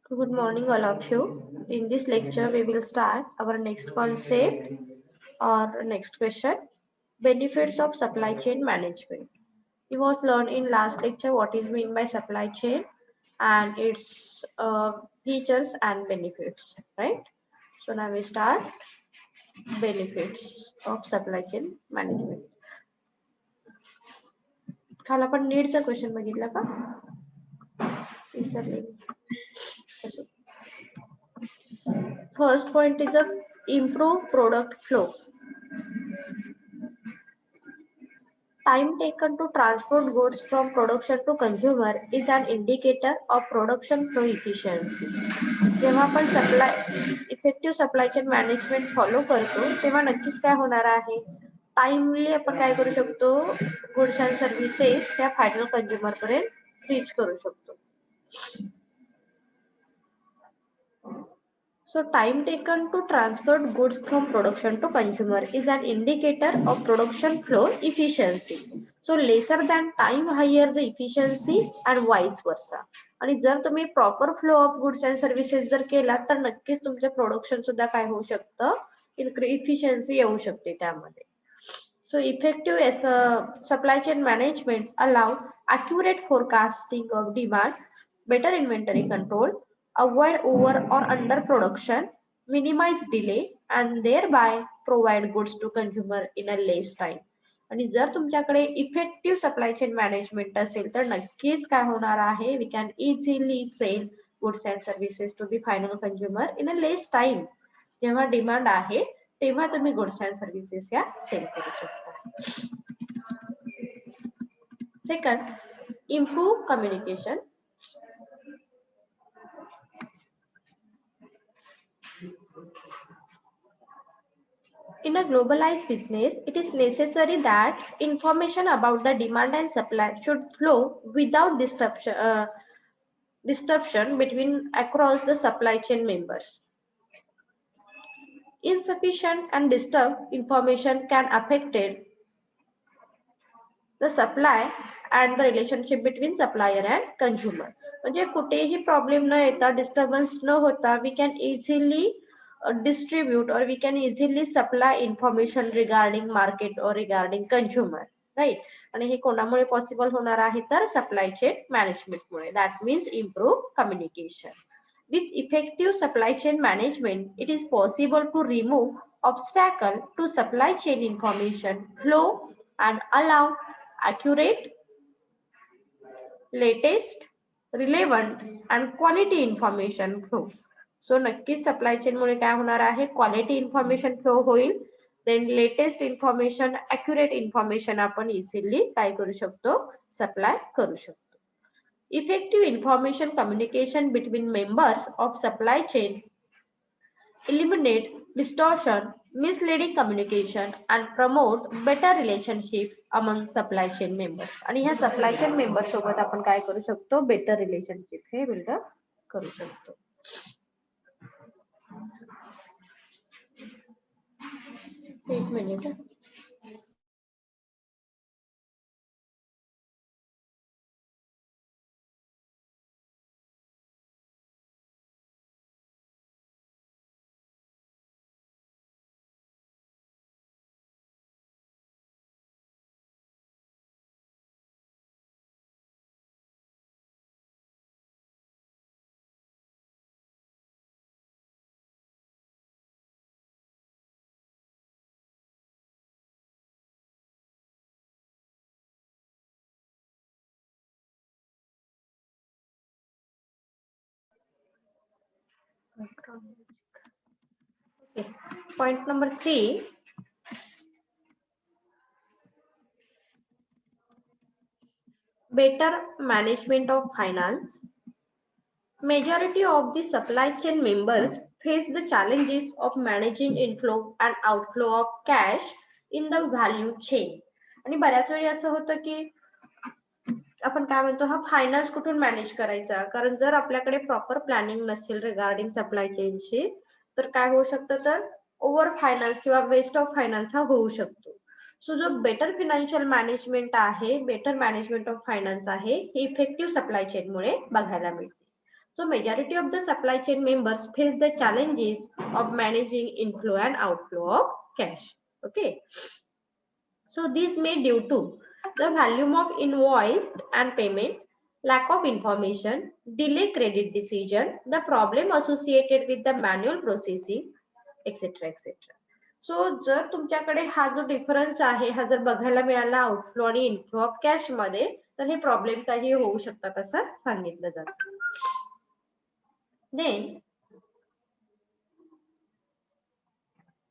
Good morning, all of you. In this lecture, we will start our next concept or next question. Benefits of supply chain management. You was learned in last lecture what is meant by supply chain and its features and benefits, right? So now we start benefits of supply chain management. काल आपण नीडचा question बघितला का? विसरले. First point is a improve product flow. Time taken to transport goods from production to consumer is an indicator of production flow efficiency. जेव्हा आपण effective supply chain management follow करतो तेव्हा नक्कीच काय होणार आहे, टाइमली आपण काय करू शकतो, गुड्स अँड सर्व्हिसेस त्या फायनल कंझ्युमर पर्यंत रीच करू शकतो. So time taken to transport goods from production to consumer is an indicator of production flow efficiency. So lesser than time, higher the efficiency and vice versa. आणि जर तुम्ही proper flow of goods and services जर केला तर नक्कीच तुमचे production सुद्धा काय होऊ शकतं, इफिशियन्सी येऊ शकते त्यामध्ये. So effective as a supply chain management allow accurate forecasting of demand, better inventory control, avoid over or under production, minimize delay and thereby provide goods to consumer in a less time. आणि जर तुमच्याकडे effective supply chain management असेल तर नक्कीच काय होणार आहे, we can easily sell goods and services to the final consumer in a less time. जेव्हा डिमांड आहे तेव्हा तुम्ही गुड्स अँड सर्व्हिसेस या सेल करू शकता. Second, improve communication. In a globalized business, it is necessary that information about the demand and supply should flow without disruption between across the supply chain members. Insufficient and disturbed information can affect the supply and the relationship between supplier and consumer. म्हणजे कुठेही problem न येता, disturbance न होता, we can easily distribute or we can easily supply information regarding market or regarding consumer, right? आणि हे कोणामुळे possible होणार आहे तर supply chain management Mule. That means improve communication. With effective supply chain management, it is possible to remove obstacle to supply chain information flow and allow accurate, latest, relevant and quality information flow. So नक्कीच supply chain मुळे काय होणार आहे, quality information flow होईल, then latest information, accurate information आपण easily काय करू शकतो, सप्लाय करू शकतो. Effective information communication between members of supply chain eliminate distortion, misleading communication and promote better relationship among supply chain members. आणि ह्या सप्लाय चेन मेंबर्स सोबत आपण काय करू शकतो, बेटर रिलेशनशिप हे बिल्ड करू शकतो. एक minute. Okay. Point number 3. Better management of finance. Majority of the supply chain members face the challenges of managing inflow and outflow of cash in the value chain. आणि बऱ्याच वेळी असं होतं की आपण काय म्हणतो, हा फायनान्स कुठून मॅनेज करायचा, कारण जर आपल्याकडे प्रॉपर प्लॅनिंग नसेल रिगार्डिंग सप्लाय चेनची तर काय होऊ शकतं, तर ओव्हर फायनान्स किंवा वेस्ट ऑफ फायनान्स हा होऊ शकतो. सो जो बेटर फिनान्शियल मॅनेजमेंट आहे, बेटर मॅनेजमेंट ऑफ फायनान्स आहे, हे इफेक्टिव्ह सप्लाय चेन मुळे बघायला मिळते. So majority of the supply chain members face the challenges of managing inflow and outflow of cash. Okay. So this may due to the volume of invoice and payment, lack of information, delay credit decision, the problem associated with the manual processing, etc. etc. सो जर तुमच्याकडे हा जो difference आहे हा जर बघायला मिळाला outflow आणि इनफ्लो ऑफ कॅश मध्ये तर हे प्रॉब्लेम काही होऊ शकतात असं सांगितलं जातं. Then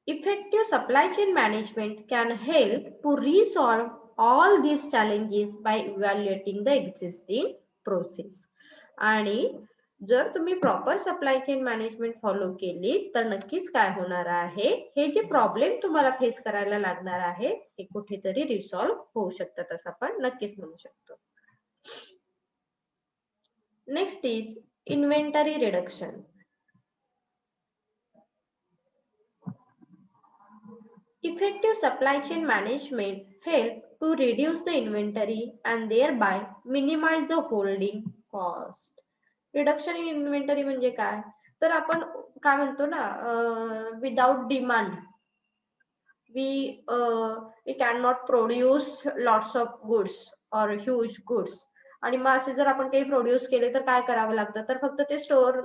effective supply chain management can help to resolve all these challenges by evaluating the existing process. आणि जर तुम्ही proper supply chain management follow केली तर नक्कीच काय होणार आहे, हे जे प्रॉब्लेम तुम्हाला फेस करायला लागणार आहे हे कुठेतरी रिसॉल्व्ह होऊ शकतात असं आपण नक्कीच म्हणू शकतो. Next is inventory reduction. Effective supply chain management help to reduce the inventory and thereby minimize the holding cost. Reduction in inventory म्हणजे काय, तर आपण काय म्हणतो ना, without demand we cannot produce lots of goods or huge goods. आणि मग असे जर आपण काही प्रोड्यूस केले तर काय करावं लागतं, तर फक्त ते स्टोअर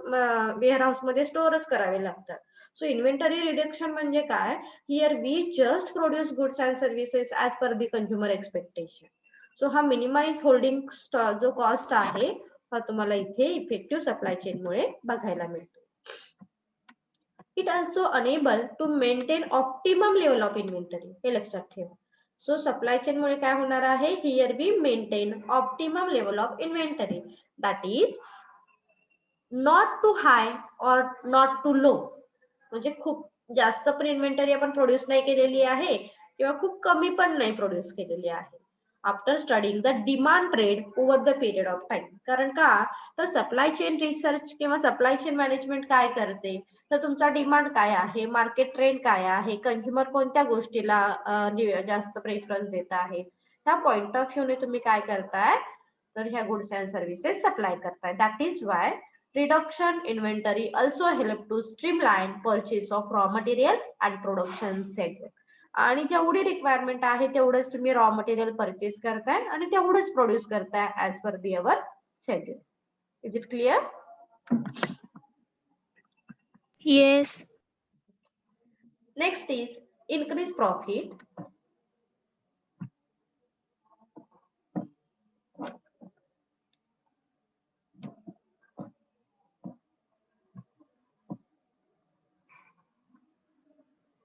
वेअरहाऊस मध्ये स्टोअरच करावे लागतात. So inventory reduction म्हणजे काय, here we just produce goods and services as per the consumer expectation. So हा minimize holding जो कॉस्ट आहे हा तुम्हाला इथे इफेक्टिव्ह सप्लाय चेन मुळे बघायला मिळतो. It also enable to maintain optimum level of inventory. हे लक्षात ठेवा. So supply chain मुळे काय होणार आहे, here we maintain optimum level of inventory, that is not too high or not too low. म्हणजे खूप जास्त पण इन्व्हेंटरी आपण प्रोड्यूस नाही केलेली आहे किंवा खूप कमी पण नाही प्रोड्यूस केलेली आहे. After studying the demand trade over the period of time. कारण का, तर सप्लाय चेन रिसर्च किंवा सप्लाय चेन मॅनेजमेंट काय करते, तर तुमचा डिमांड काय आहे, मार्केट ट्रेंड काय आहे, कंझ्युमर कोणत्या गोष्टीला जास्त प्रेफरन्स देत आहेत, ह्या पॉइंट ऑफ व्ह्यू ने तुम्ही काय करताय, तर ह्या गुड्स अँड सर्व्हिसेस सप्लाय करताय. That is why reduction inventory also help to streamline purchase of raw material and production schedule. आणि जेवढी रिक्वायरमेंट आहे तेवढंच तुम्ही रॉ मटेरियल परचेस करताय आणि तेवढंच प्रोड्यूस करताय as per the our schedule. Is it clear? Yes. Next is increase profit.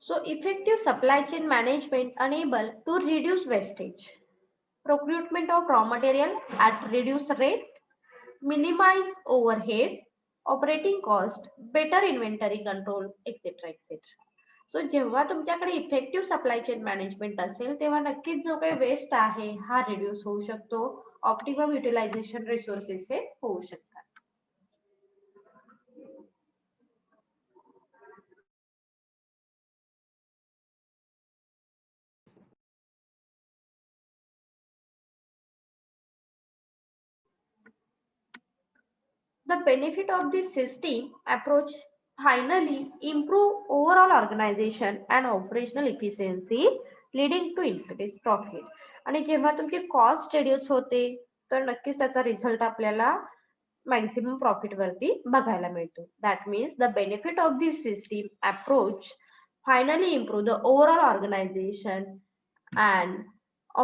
So effective supply chain management enable to reduce wastage, procurement of raw material at reduced rate, minimize overhead, operating cost, better inventory control, etc. etc. सो जेव्हा तुमच्याकडे effective supply chain management असेल तेव्हा नक्कीच जो काही waste आहे हा reduce होऊ शकतो, ऑप्टिमम युटिलायझेशन रिसोर्सेस हे होऊ शकतात. The benefit of this system approach finally improve overall organization and operational efficiency leading to increased profit. आणि जेव्हा तुमची कॉस्ट रिड्यूस होते तर नक्कीच त्याचा रिझल्ट आपल्याला मॅक्सिमम प्रॉफिट वरती बघायला मिळतो. That means the benefit of this system approach finally improve the overall organization and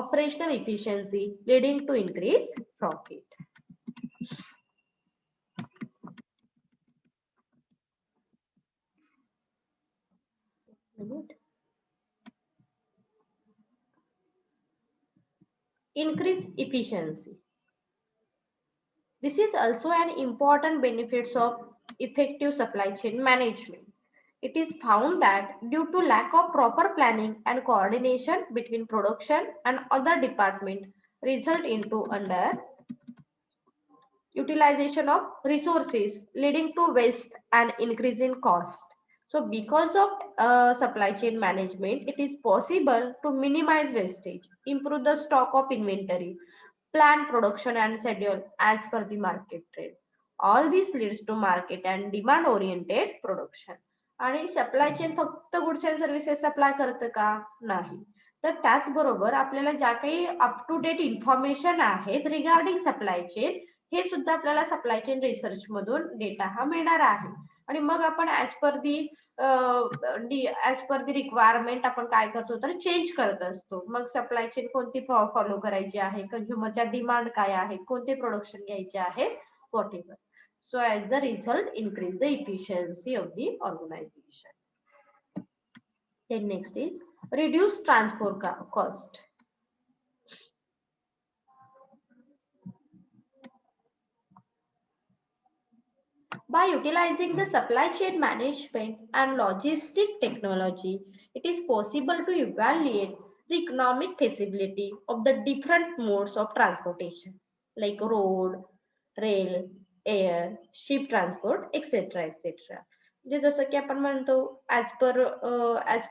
operational efficiency leading to increased profit. Increase efficiency. This is also an important benefits of effective supply chain management. It is found that due to lack of proper planning and coordination between production and other department result into under utilization of resources leading to waste and increase in cost. So because of supply chain management, it is possible to minimize wastage, improve the stock of inventory, plan production and schedule as per the market trend, all this leads to market and demand oriented production. आणि supply chain फक्त goods and services supply करतं का? नाही. तर त्याचबरोबर आपल्याला ज्या काही अप टू डेट इन्फॉर्मेशन आहेत रिगार्डिंग सप्लाय चेन, हे सुद्धा आपल्याला सप्लाय चेन रिसर्च मधून डेटा हा मिळणार आहे. आणि मग आपण ऍज पर दी रिक्वायरमेंट आपण काय करतो तर चेंज करत असतो. मग सप्लाय चेन कोणती फॉलो करायची आहे, कंझ्युमरच्या डिमांड काय आहे, कोणते प्रोडक्शन घ्यायचे आहे, what ever. So as the result, increase the efficiency of the organization. Then next is reduce transport cost. By utilizing the supply chain management and logistic technology, it is possible to evaluate the economic feasibility of the different modes of transportation like road, rail, air, ship transport, etc. etc. म्हणजे जसं की आपण म्हणतो as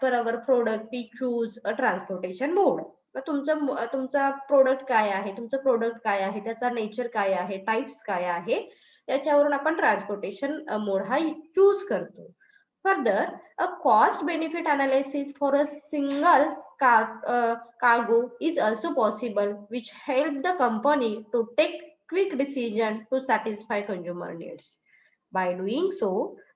per our product we choose a transportation mode. तुमचा product काय आहे, तुमचं product काय आहे, त्याचा नेचर काय आहे, टाइप्स काय आहे, त्याच्यावरून आपण ट्रान्सपोर्टेशन मोड हा चूज करतो. Further a cost benefit analysis for a single cargo is also possible, which help the company to take quick decision to satisfy consumer needs. By doing so,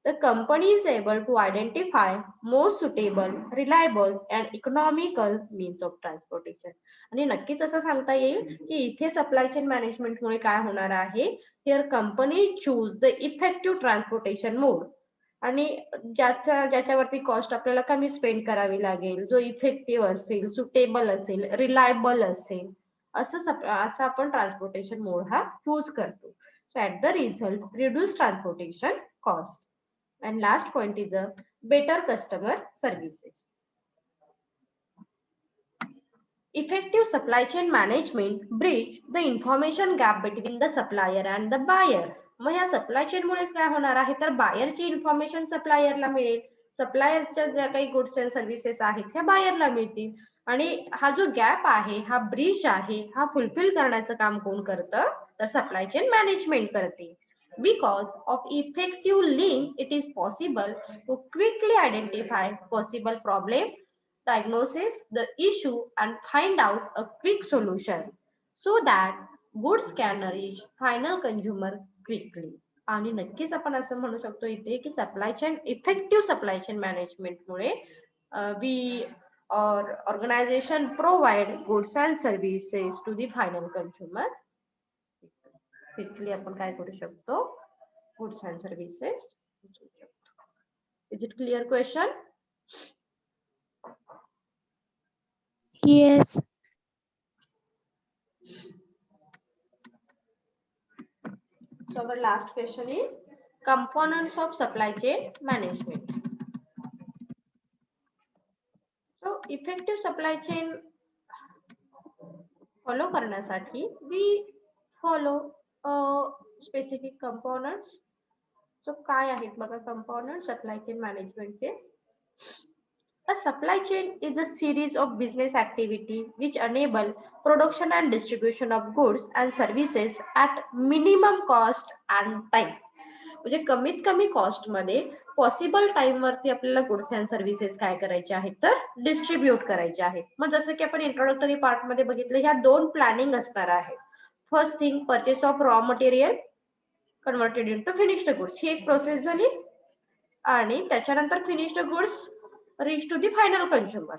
the company is able to identify most suitable, reliable and economical means of transportation. आणि नक्कीच असं सांगता येईल की इथे supply chain management मुळे काय होणार आहे, here company choose the effective transportation mode. आणि ज्याच्यावरती कॉस्ट आपल्याला कमी स्पेंड करावी लागेल, जो इफेक्टिव्ह असेल, सुटेबल असेल, रिलायबल असेल, असं आपण ट्रान्सपोर्टेशन मोड हा चूज करतो. So at the result, reduce transportation cost. And last point is a better customer services. Effective supply chain management bridge the information gap between the supplier and the buyer. मग या supply chain मुळेच काय होणार आहे तर बायरची information सप्लायरला मिळेल, सप्लायरच्या ज्या काही goods and services आहेत त्या बायरला मिळतील. आणि हा जो गॅप आहे, हा ब्रिज आहे, हा फुलफिल करण्याचं काम कोण करतं तर सप्लाय चेन मॅनेजमेंट करते. Because of effective link, it is possible to quickly identify possible problem, diagnose the issue and find out a quick solution so that goods can reach final consumer quickly. आणि नक्कीच आपण असं म्हणू शकतो इथे की supply chain effective supply chain management मुळे we organization provide goods and services to the final consumer. Quickly आपण काय करू शकतो, goods and services. Is it clear question? Yes. So our last question is components of supply chain management. So effective supply chain follow करण्यासाठी we follow specific components. So काय आहेत बघा components supply chain management चे. A supply chain is a series of business activity which enable production and distribution of goods and services at minimum cost and time. म्हणजे कमीत कमी cost मध्ये possible time वरती आपल्याला गुड्स अँड सर्व्हिसेस काय करायचे आहेत तर डिस्ट्रीब्यूट करायचे आहेत. मग जसं की आपण इंट्रोडक्टरी पार्ट मध्ये बघितलं, ह्या दोन प्लॅनिंग असणार आहे. First thing purchase of raw material converted into finished goods, ही एक प्रोसेस झाली. आणि त्याच्यानंतर finished goods reach to the final consumer,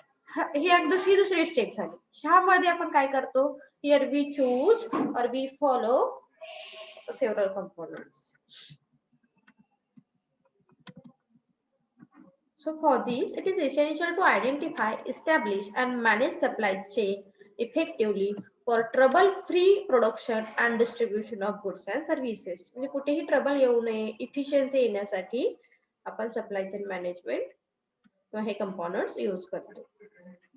ही दुसरी स्टेप झाली. ह्यामध्ये आपण काय करतो, हिअर वी चूज और we follow several components. So for this, it is essential to identify, establish and manage supply chain effectively for trouble-free production and distribution of goods and services. म्हणजे कुठेही trouble येऊ नये, efficiency येण्यासाठी आपण supply chain management हे components use करतो.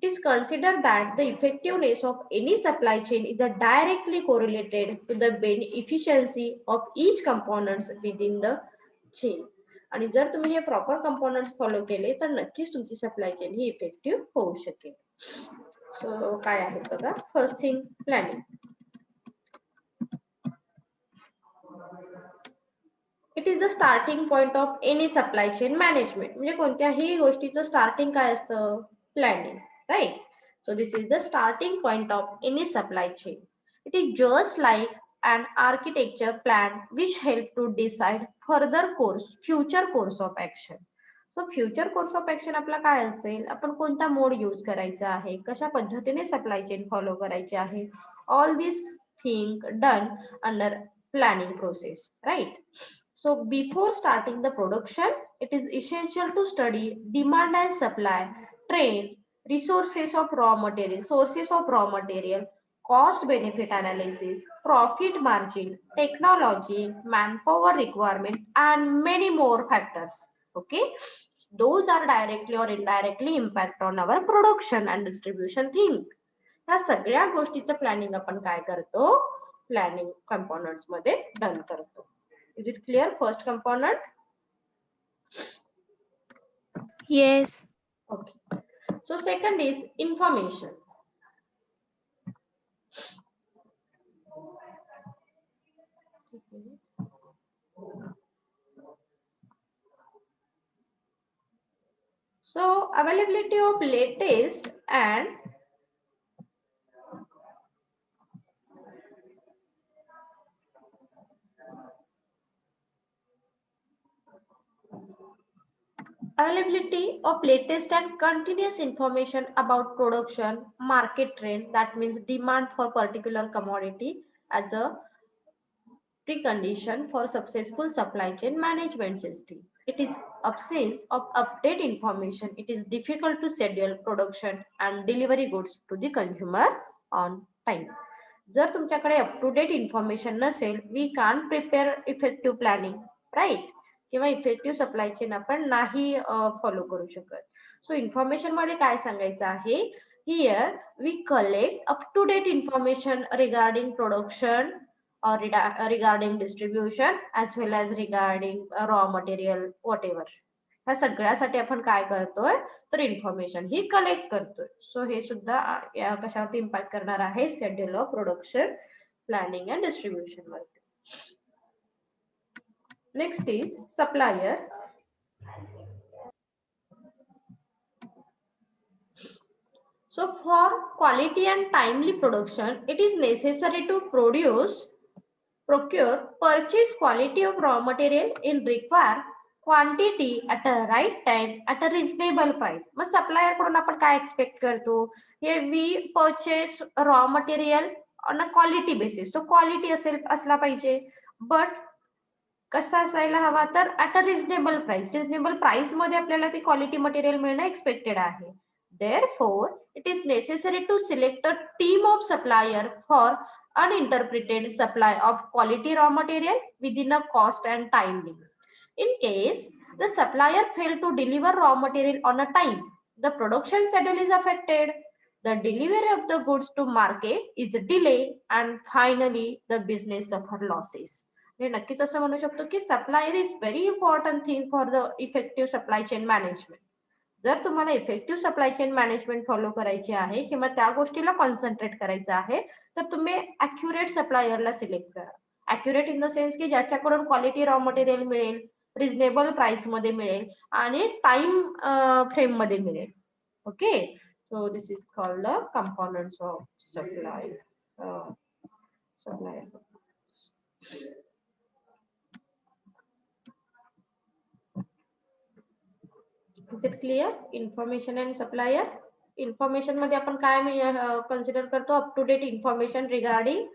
It is considered that the effectiveness of any supply chain is directly correlated to the efficiency of each components within the chain. आणि जर तुम्ही हे प्रॉपर कंपोनेंट्स फॉलो केले तर नक्कीच तुमची सप्लाय चेन ही effective होऊ शकेल. सो काय आहे बघा, first thing planning. It is the starting point of any supply chain management. म्हणजे कोणत्याही गोष्टीचं स्टार्टिंग काय असतं? Planning, right? So this is the starting point of any supply chain. It is just like an architecture plan which help to decide further course, future course of action. So future course of action आपला काय असेल? आपण कोणता mode use करायचा आहे, कशा पद्धतीने supply chain follow करायचे आहे, all this thing done under planning process, right? So before starting the production, it is essential to study demand and supply, trade, resources of raw material, sources of raw material, cost benefit analysis, profit margin, technology, manpower requirement, and many more factors. Okay, those are directly or indirectly impact on our production and distribution thing. ह्या सगळ्या गोष्टीचं planning आपण काय करतो? Planning components मध्ये done करतो. Is it clear? First component. Yes. Okay. So second is information. So availability of latest and availability of latest and continuous information about production, market trend, that means demand for particular commodity as a precondition for successful supply chain management system. It is absence of update information. It is difficult to schedule production and delivery goods to the consumer on time. जर तुमच्याकडे up to date information नसेल, we can prepare effective planning, right? किंवा effective supply chain आपण नाही follow करू शकत. So information मध्ये काय सांगायचं आहे? Here we collect up to date information regarding production or regarding distribution as well as regarding raw material whatever. ह्या सगळ्यासाठी आपण काय करतोय? तर इन्फॉर्मेशन ही कलेक्ट करतोय. सो हे सुद्धा कशावरती इम्पॅक्ट करणार आहे? Schedule of production, planning and distribution वरती. Next is supplier. So for quality and timely production, it is necessary to procure, purchase quality of raw material in required quantity at a right time at a reasonable price. मग supplier कडून आपण काय expect करतो? हे we purchase raw material on a quality basis. तो quality असला पाहिजे, but कसा असायला हवा? तर at a reasonable price. Reasonable price मध्ये आपल्याला ती क्वालिटी मटेरियल मिळणं एक्सपेक्टेड आहे. Therefore, it is necessary to select a team of supplier for uninterrupted supply of quality raw material within a cost and time limit. In case the supplier failed to deliver raw material on a time, the production schedule is affected, the delivery of the goods to market is delayed, and finally the business suffer losses. म्हणजे नक्कीच असं म्हणू शकतो की supplier is very important thing for the effective supply chain management. जर तुम्हाला effective supply chain management follow करायची आहे किंवा त्या गोष्टीला कॉन्सन्ट्रेट करायचं आहे, तर तुम्ही अॅक्युरेट सप्लायरला सिलेक्ट करा. अॅक्युरेट इन द सेन्स की ज्याच्याकडून क्वालिटी रॉ मटेरियल मिळेल, रिझनेबल प्राइस मध्ये मिळेल आणि टाइम फ्रेम मध्ये मिळेल. Okay, so this is called the components of supply. Supplier. Is it clear? Information and supplier. Information मध्ये आपण काय कन्सिडर करतो? Up to date information regarding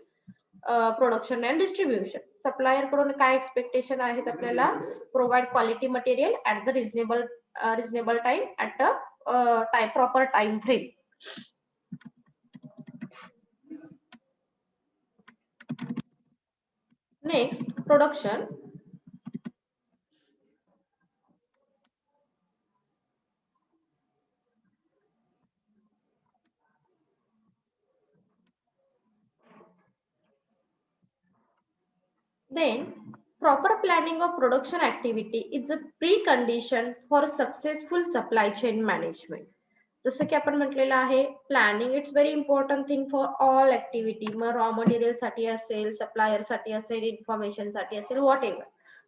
production and distribution. Supplier कडून काय एक्सपेक्टेशन आहेत आपल्याला? Provide quality material at the reasonable time at a proper time frame. Next, production. Then, proper planning of production activity is a precondition for successful supply chain management. जसं की आपण म्हटलेलं आहे, planning it's very important thing for all activity. Mug raw material साठी असेल, supplier साठी असेल, information साठी असेल, what ever.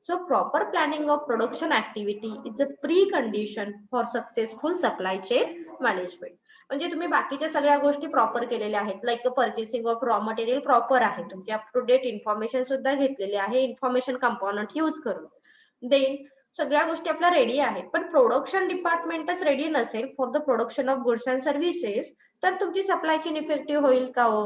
So proper planning of production activity is a precondition for successful supply chain management. म्हणजे तुम्ही बाकीच्या सगळ्या गोष्टी प्रॉपर केलेल्या आहेत, like purchasing of raw material proper आहे, तुमची अप टू डेट इन्फॉर्मेशन सुद्धा घेतलेली आहे इन्फॉर्मेशन कंपोनंट यूज करून. देन सगळ्या गोष्टी आपल्या रेडी आहेत, पण प्रोडक्शन डिपार्टमेंटच रेडी नसेल for the production of goods and services, तर तुमची सप्लाय चेन इफेक्टिव्ह होईल का हो?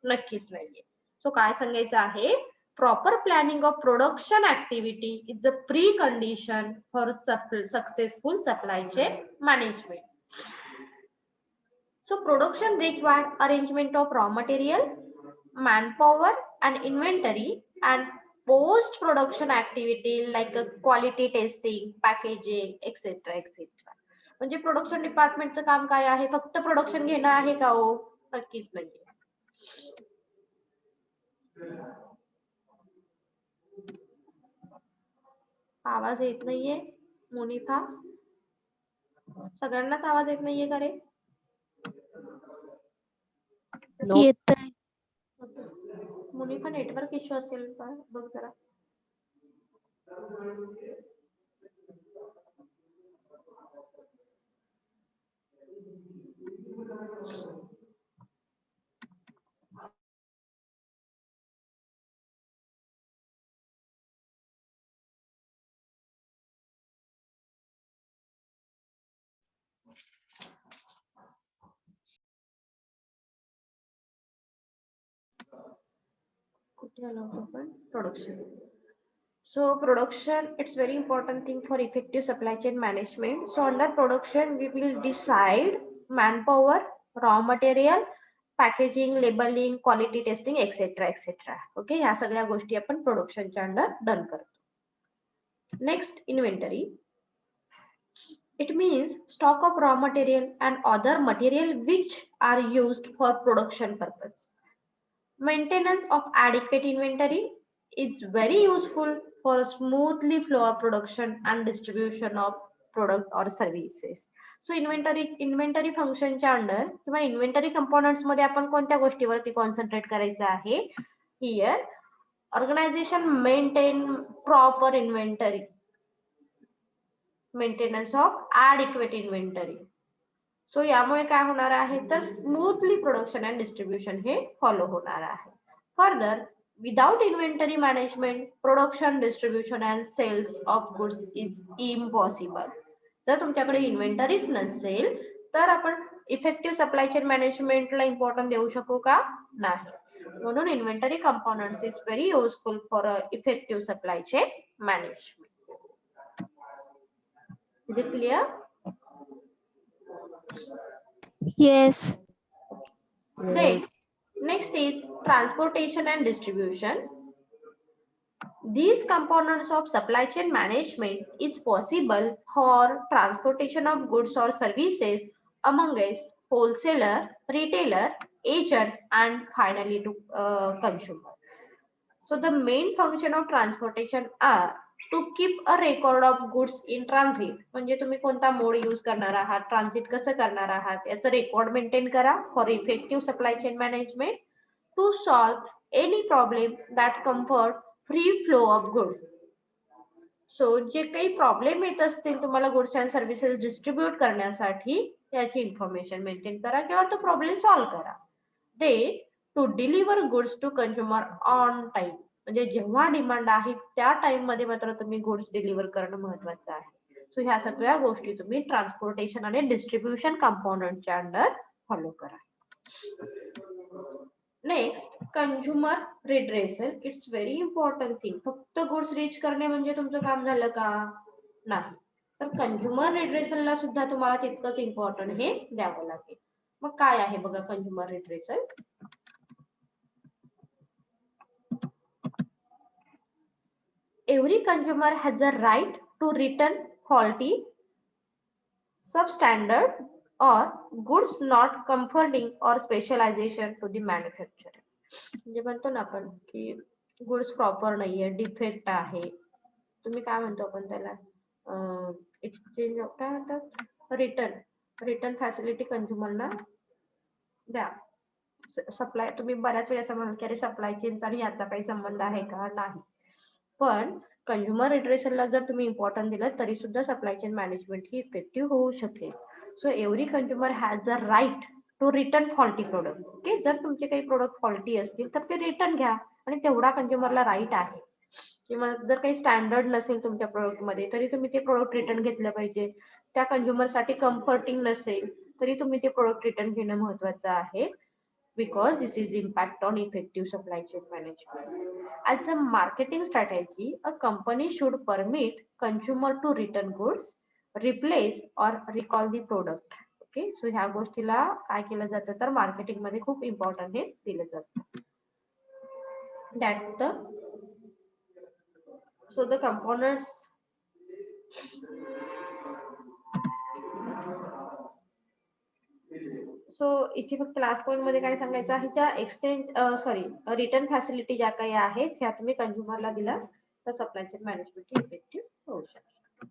नक्कीच नाहीये. सो काय सांगायचं आहे, proper planning of production activity is the precondition for successful supply chain management. So production require arrangement of raw material, manpower and inventory, and post production activity like quality testing, packaging, etc. etc. म्हणजे production डिपार्टमेंटचं काम काय आहे, फक्त production घेणं आहे का हो? नक्कीच नाहीये. आवाज येत नाहीये मुनिफा, सगळ्यांनाच आवाज येत नाहीये का रे? येतंय. मुनिफा नेटवर्क इश्यू असेल का बघ जरा. कुठे आलो होतो आपण? Production. So production, it's very important thing for effective supply chain management. So under production, we will decide manpower, raw material, packaging, labeling, quality testing, etc. etc. Okay, ह्या सगळ्या गोष्टी आपण प्रोडक्शनच्या अंडर डन करतो. Next, inventory. It means stock of raw material and other material which are used for production purpose. Maintenance of adequate inventory is very useful for smoothly flow of production and distribution of product or services. So inventory फंक्शनच्या under किंवा inventory components मध्ये आपण कोणत्या गोष्टीवरती concentrate करायचं आहे? Here organisation maintain proper inventory, maintenance of adequate inventory. So यामुळे काय होणार आहे, तर स्मूथली प्रोडक्शन अँड डिस्ट्रीब्युशन हे फॉलो होणार आहे. Further, without inventory management production, distribution and sales of goods is impossible. जर तुमच्याकडे इन्व्हेंटरीच नसेल तर आपण इफेक्टिव्ह सप्लाय चेन मॅनेजमेंटला इम्पॉर्टन्स देऊ शकू का? नाही. म्हणून inventory components is very useful for effective supply chain management. Is it clear? Yes. Then next is transportation and distribution. These components of supply chain management is possible for transportation of goods or services amongst wholesaler, retailer, agent, and finally to consumer. So the main function of transportation are to keep a record of goods in transit. म्हणजे तुम्ही कोणता mode use करणार आहात, transit कसं करणार आहात, याचं record maintain करा for effective supply chain management. To solve any problem that comfort free flow of goods. So जे काही प्रॉब्लेम येत असतील तुम्हाला गुड्स अँड सर्व्हिसेस डिस्ट्रीब्यूट करण्यासाठी, याची इन्फॉर्मेशन मेंटेन करा किंवा तो प्रॉब्लेम सॉल्व करा. They to deliver goods to consumer on time. म्हणजे जेव्हा डिमांड आहे त्या टाइम मध्ये मात्र तुम्ही गुड्स डिलिव्हर करणं महत्वाचं आहे. सो ह्या सगळ्या गोष्टी तुम्ही ट्रान्सपोर्टेशन आणि डिस्ट्रीब्युशन कंपोनंटच्या अंडर फॉलो करा. Next, consumer redressal. It's very important thing. फक्त गुड्स रीच करणे म्हणजे तुमचं काम झालं का? नाही. तर कंझ्युमर रिड्रेसलला सुद्धा तुम्हाला तितकंच इम्पॉर्टंट हे द्यावं लागेल. मग काय आहे बघा consumer redressal. Every consumer has a right to return faulty, substandard or goods not conforming or specialization to the manufacturer. म्हणजे म्हणतो ना आपण की गुड्स प्रॉपर नाहीये, डिफेक्ट आहे, तुम्ही काय म्हणतो आपण त्याला, एक्सचेंज काय म्हणतात, रिटर्न फॅसिलिटी कंझ्युमरला द्या. सप्लाय तुम्ही बऱ्याच वेळा असं म्हणाल की अरे सप्लाय चेनचा आणि याचा काही संबंध आहे का? नाही. पण कंझ्युमर रिट्रेसलला जर तुम्ही इम्पॉर्टन्स दिलं तरी सुद्धा सप्लाय चेन मॅनेजमेंट ही इफेक्टिव्ह होऊ शकेल. So every consumer has a right to return faulty product. Okay, जर तुमचे काही प्रोडक्ट फॉल्टी असतील तर ते रिटर्न घ्या आणि तेवढा कंझ्युमरला राईट आहे. किंवा जर काही स्टँडर्ड नसेल तुमच्या प्रोडक्टमध्ये तरी तुम्ही ते प्रोडक्ट रिटर्न घेतलं पाहिजे. त्या कंझ्युमरसाठी कम्फर्टिंग नसेल तरी तुम्ही ते प्रोडक्ट रिटर्न घेणं महत्वाचं आहे. Because this is impact on effective supply chain management. As a marketing strategy, a company should permit consumer to return goods, replace or recall the product. Okay, so ह्या गोष्टीला काय केलं जातं तर मार्केटिंग मध्ये खूप इम्पॉर्टंट हे दिलं जातं. That the components. सो इथे फक्त लास्ट पॉईंट मध्ये काय सांगायचं आहे, ज्या एक्सचेंज रिटर्न फॅसिलिटी ज्या काही आहेत ह्या तुम्ही कंझ्युमरला दिला तर सप्लाय चेन मॅनेजमेंट इफेक्टिव्ह होऊ शकते.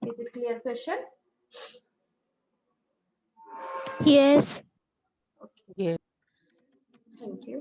Is it clear question? Yes. Okay, Yes. Thank you.